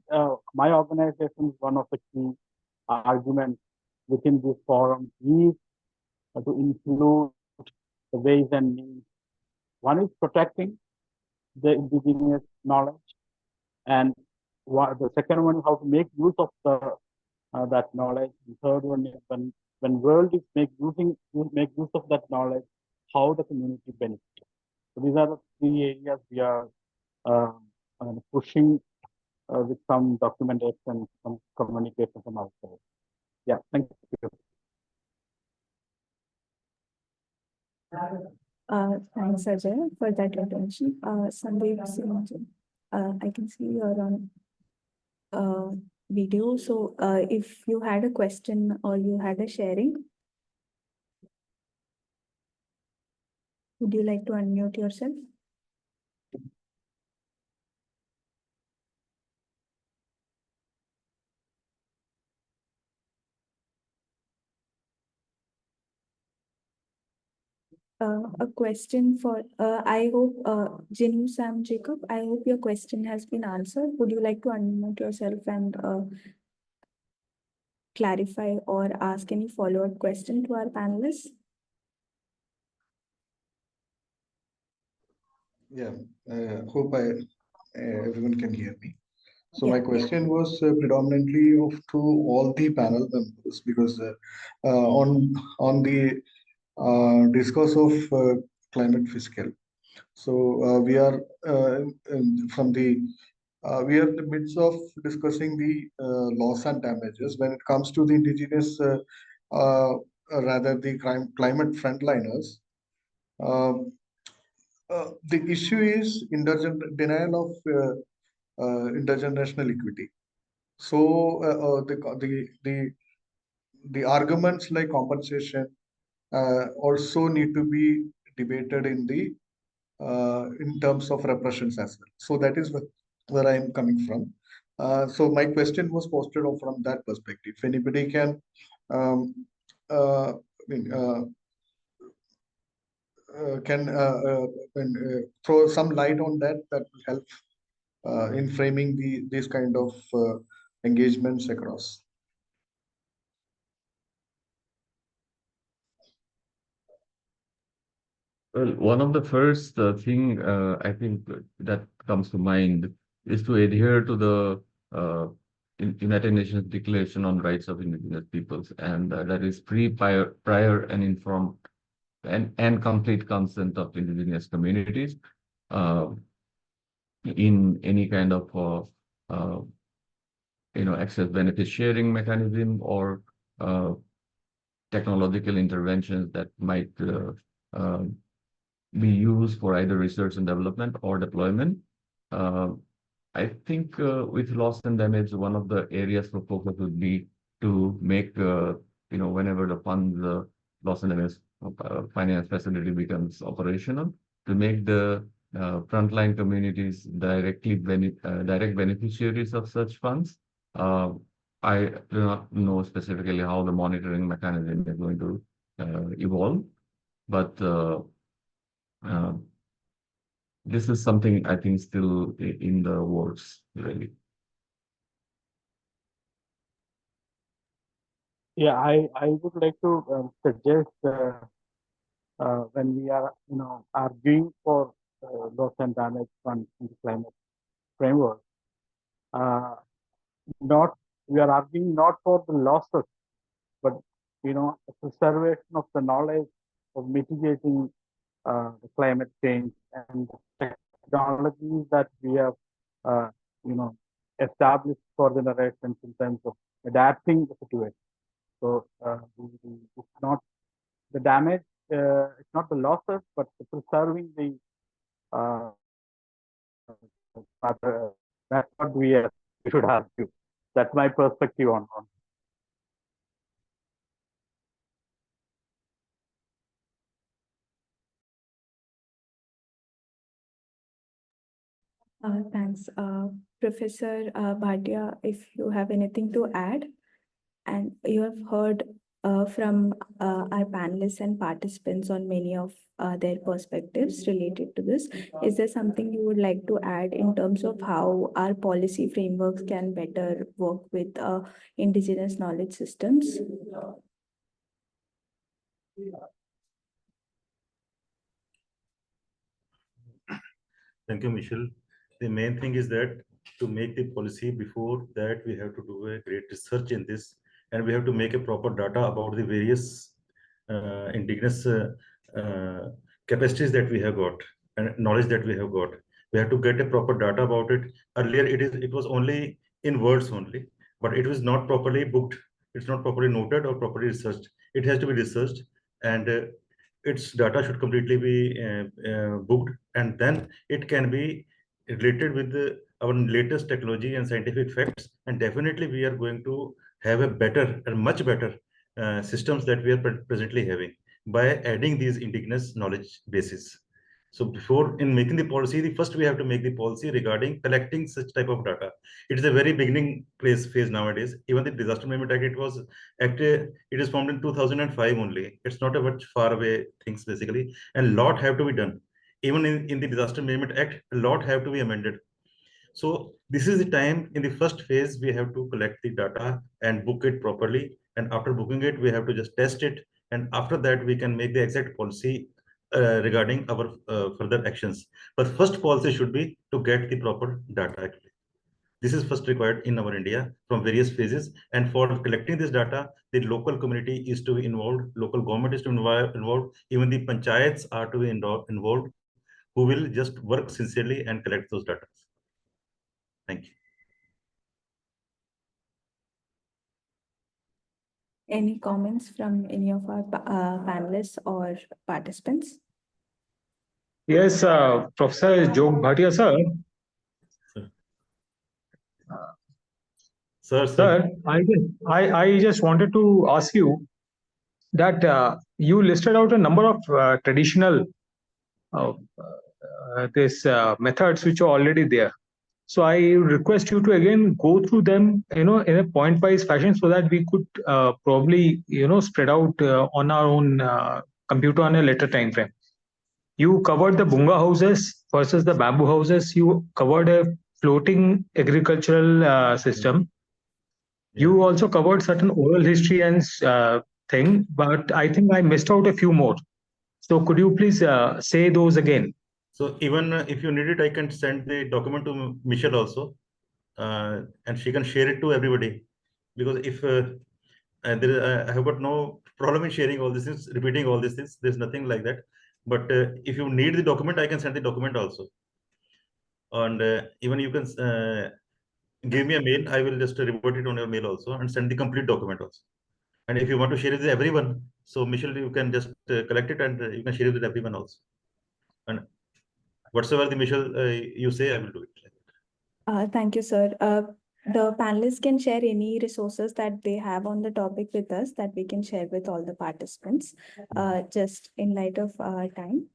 my organization, one of the key arguments within this forum is to include the ways and means. One is protecting the indigenous knowledge, and the second one is how to make use of that knowledge. The third one is when world is make use of that knowledge, how the community benefits. So these are the three areas we are pushing with some documentation, some communication from outside. Yeah, thank you. Thanks, Ajay, for that attention. Sandeep Singh, I can see you're on video. So if you had a question or you had a sharing, would you like to unmute yourself? A question for, I hope, Jinu Sam Jacob, I hope your question has been answered. Would you like to unmute yourself and clarify or ask any follow-up question to our panelists? Yeah, hope everyone can hear me. So Yeah, my yeah. question was predominantly to all the panel members because on the discourse of climate fiscal. So we are from the we are in the midst of discussing the loss and damages when it comes to the indigenous, uh, rather the climate frontliners. The issue is denial of intergenerational equity. So the arguments like compensation also need to be debated in terms of repressions as well. So that is where I am coming from. So my question was posted from that perspective. If anybody can um, uh, I mean, can throw some light on that, that will help in framing these kind of engagements across. Well, one of the first thing I think that comes to mind is to adhere to the United Nations Declaration on Rights of Indigenous Peoples, and that is prior and informed and complete consent of indigenous communities uh, in any kind of access benefit sharing mechanism or uh, technological interventions that might be used for either research and development or deployment. Uh, I think with loss and damage, one of the areas for focus would be to make, whenever the funds, loss and damage finance facility becomes operational, to make the frontline communities direct beneficiaries of such funds. Uh, I do not know specifically how the monitoring mechanism is going to evolve, but uh, this is something I think still in the works, really. Yeah, I would like to suggest when we are arguing for loss and damage fund in the climate framework, uh, not we are arguing not for the losses, but the preservation of the knowledge of mitigating the climate change and the technologies that we have uh, you know established for generations in terms of adapting the situation. So it's not the damage, it's not the losses, but preserving the that's what we should argue. That's my perspective on. Thanks, Professor Bhatia, if you have anything to add. And you have heard from our panelists and participants on many of their perspectives related to this. Is there something you would like to add in terms of how our policy frameworks can better work with indigenous knowledge systems? Thank you, Michelle. The main thing is that to make the policy, before that we have to do a great research in this, and we have to make a proper data about the various indigenous capacities that we have got and knowledge that we have got. We have to get a proper data about it. Earlier, it was only in words only, but it was not properly booked. It's not properly noted or properly researched. It has to be researched, and its data should completely be booked, and then it can be related with our latest technology and scientific facts, and definitely we are going to have a better and much better systems that we are presently having by adding these indigenous knowledge bases. So before in making the policy, the first we have to make the policy regarding collecting such type of data. It is a very beginning phase nowadays. Even the Disaster Management Act, it is formed in 2005 only. It's not a much far away things basically, and lot have to be done. Even in the Disaster Management Act, a lot have to be amended. So this is the time in the first phase we have to collect the data and book it properly. And after booking it, we have to just test it. And after that, we can make the exact policy regarding our further actions. But first policy should be to get the proper data actually. This is first required in our India from various phases. And for collecting this data, the local community is to be involved, local government is to be involved, even the panchayats are to be involved, who will just work sincerely and collect those data. Thank you. Any comments from any of our panelists or participants? Yes, Professor Jog Bhatia, sir. Sir, Sir, I just wanted to ask you that you listed out a number of traditional uh, this methods which are already there. So I request you to again go through them, in a point-wise fashion, so that we could probably, spread out on our own computer on a later time frame. You covered the bunga houses versus the bamboo houses. You covered a floating agricultural system. You also covered certain oral history and thing, but I think I missed out a few more. So could you please say those again? So even if you need it, I can send the document to Michelle also, and she can share it to everybody. Because if I have got no problem in sharing all these things, repeating all these things. There's nothing like that. But if you need the document, I can send the document also. And even you can give me a mail. I will just report it on your mail also and send the complete document also. And if you want to share it with everyone, so Michelle, you can just collect it and you can share it with everyone also. And whatsoever the Michelle you say, I will do it. Thank you, sir. The panelists can share any resources that they have on the topic with us that we can share with all the participants, just in light of time.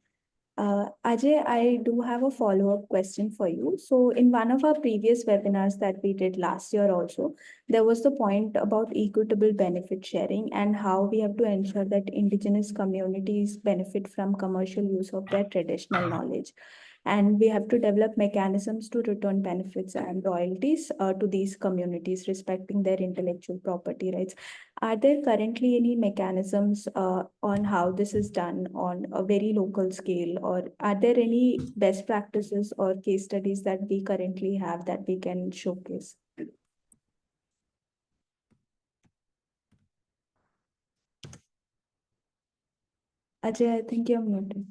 Ajay, I do have a follow-up question for you. So in one of our previous webinars that we did last year also, there was the point about equitable benefit sharing and how we have to ensure that indigenous communities benefit from commercial use of their traditional knowledge. And we have to develop mechanisms to return benefits and royalties to these communities, respecting their intellectual property rights. Are there currently any mechanisms on how this is done on a very local scale, or are there any best practices or case studies that we currently have that we can showcase? Ajay, I think you're muted.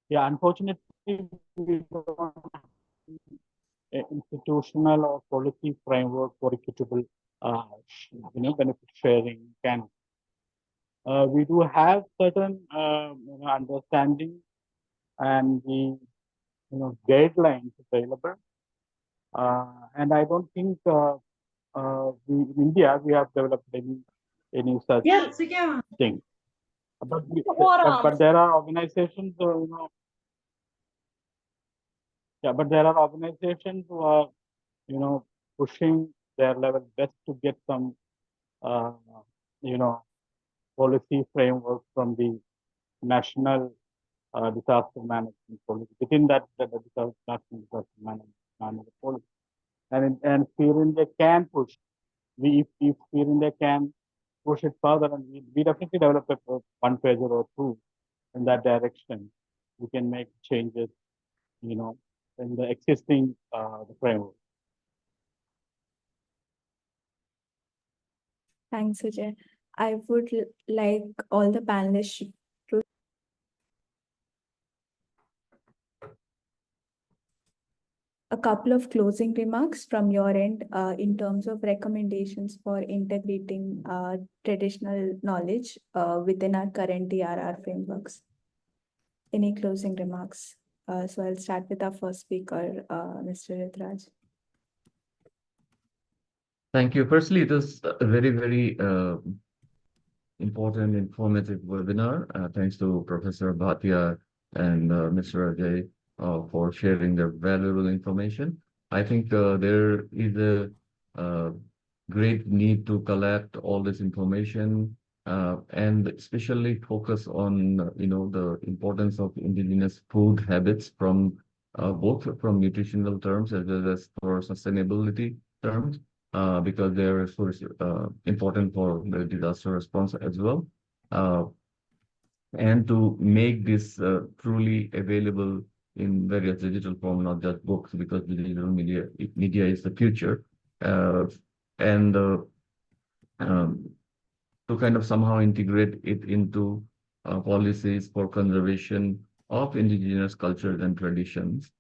Yeah, unfortunately, we don't have an institutional or policy framework for equitable, benefit sharing. We do have certain, understanding and the, guidelines available. And I don't think in India we have developed any such thing. But there are organizations, but there are organizations who are, pushing their level best to get some, you know, policy framework from the national disaster management policy. Within that, the national disaster management policy. And Sphere India can push. If Sphere India can push it further, and we definitely develop a one pager or two in that direction, we can make changes, in the existing the framework. Thanks, Ajay. I would like all the panelists to a couple of closing remarks from your end in terms of recommendations for integrating traditional knowledge within our current DRR frameworks. Any closing remarks? So I'll start with our first speaker, Mr. Ritraj. Thank you. Firstly, it is a very, very important, informative webinar. Thanks to Professor Bhatia and Mr. Ajay for sharing their valuable information. I think there is a great need to collect all this information and especially focus on the importance of indigenous food habits from both from nutritional terms as well as for sustainability terms. Because they are so important for the disaster response as well. And to make this truly available in various digital form, not just books, because digital media is the future. And to kind of somehow integrate it into policies for conservation of indigenous cultures and traditions,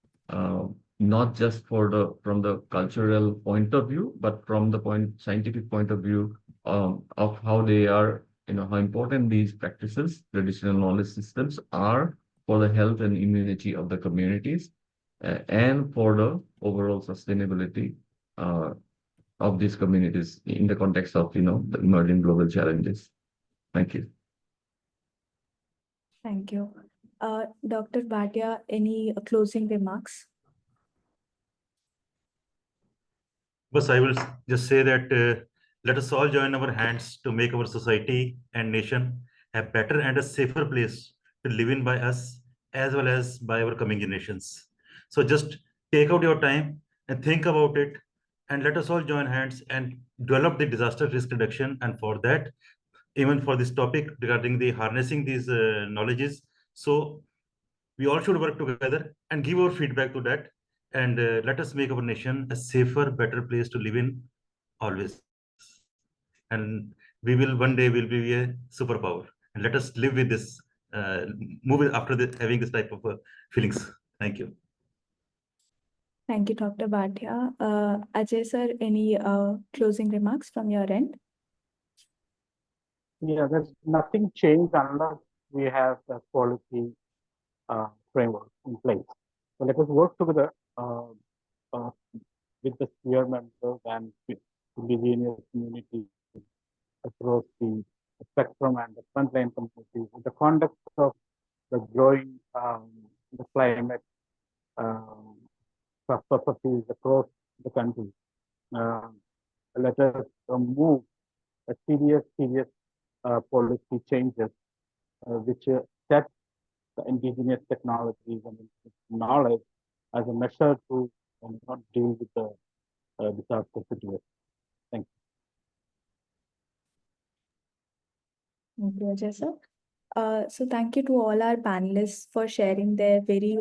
not just from the cultural point of view, but from the scientific point of view of how they are how important these practices, traditional knowledge systems are for the health and immunity of the communities and for the overall sustainability uh, of these communities in the context of, the emerging global challenges. Thank you. Thank you. Dr. Bhatia, any closing remarks? But I will just say that let us all join our hands to make our society and nation a better and a safer place to live in by us as well as by our coming generations. So just take out your time and think about it, and let us all join hands and develop the disaster risk reduction. And for that, even for this topic regarding the harnessing these knowledges, so we all should work together and give our feedback to that, and let us make our nation a safer, better place to live in always. And we will one day will be a superpower. And let us live with this, move after having this type of feelings. Thank you. Thank you, Dr. Bhatia. Ajay sir, any closing remarks from your end? Yeah, there's nothing changed unless we have a quality framework in place. So let us work together uh, with the sphere members and with indigenous communities across the spectrum and the frontline communities in the context of the growing the climate processes across the country. Let us move a serious policy changes which set the indigenous technologies and knowledge as a measure to not deal with the disaster situation. Thank you. Thank you, Ajay sir. So thank you to all our panelists for sharing their very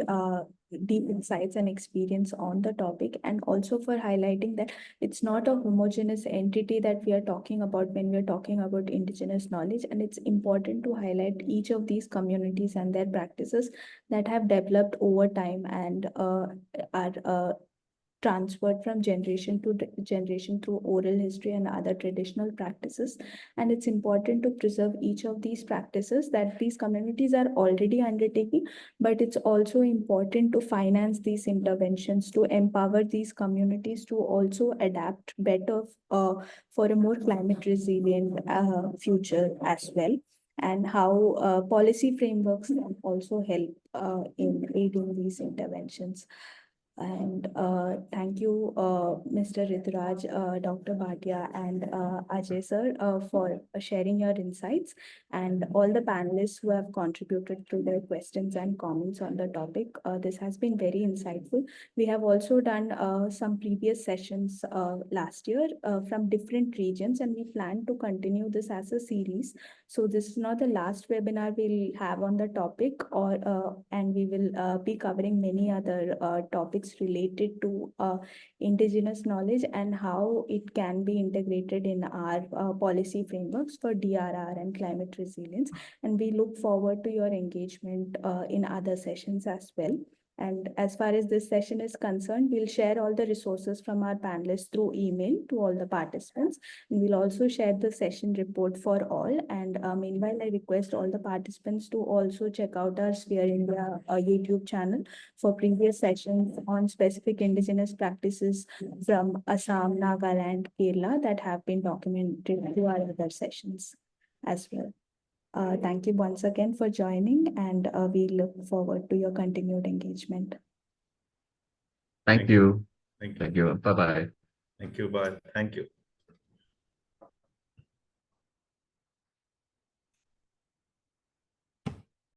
deep insights and experience on the topic, and also for highlighting that it's not a homogeneous entity that we are talking about when we are talking about indigenous knowledge, and it's important to highlight each of these communities and their practices that have developed over time and are transferred from generation to generation through oral history and other traditional practices. And it's important to preserve each of these practices that these communities are already undertaking, but it's also important to finance these interventions to empower these communities to also adapt better for a more climate resilient future as well, and how policy frameworks can also help in aiding these interventions. And thank you, Mr. Rituraj, Dr. Bhatia, and Ajay sir, for sharing your insights, and all the panelists who have contributed through their questions and comments on the topic. This has been very insightful. We have also done some previous sessions last year from different regions, and we plan to continue this as a series. So this is not the last webinar we'll have on the topic, and we will be covering many other topics related to indigenous knowledge and how it can be integrated in our policy frameworks for DRR and climate resilience. And we look forward to your engagement in other sessions as well. And as far as this session is concerned, we'll share all the resources from our panelists through email to all the participants. And we'll also share the session report for all. And meanwhile, I request all the participants to also check out our Sphere India YouTube channel for previous sessions on specific indigenous practices from Assam, Nagaland, Kerala that have been documented through our other sessions as well. Thank you once again for joining, and we look forward to your continued engagement. Thank you. Thank you. Thank you. Bye-bye. Thank you. Bye. Thank you.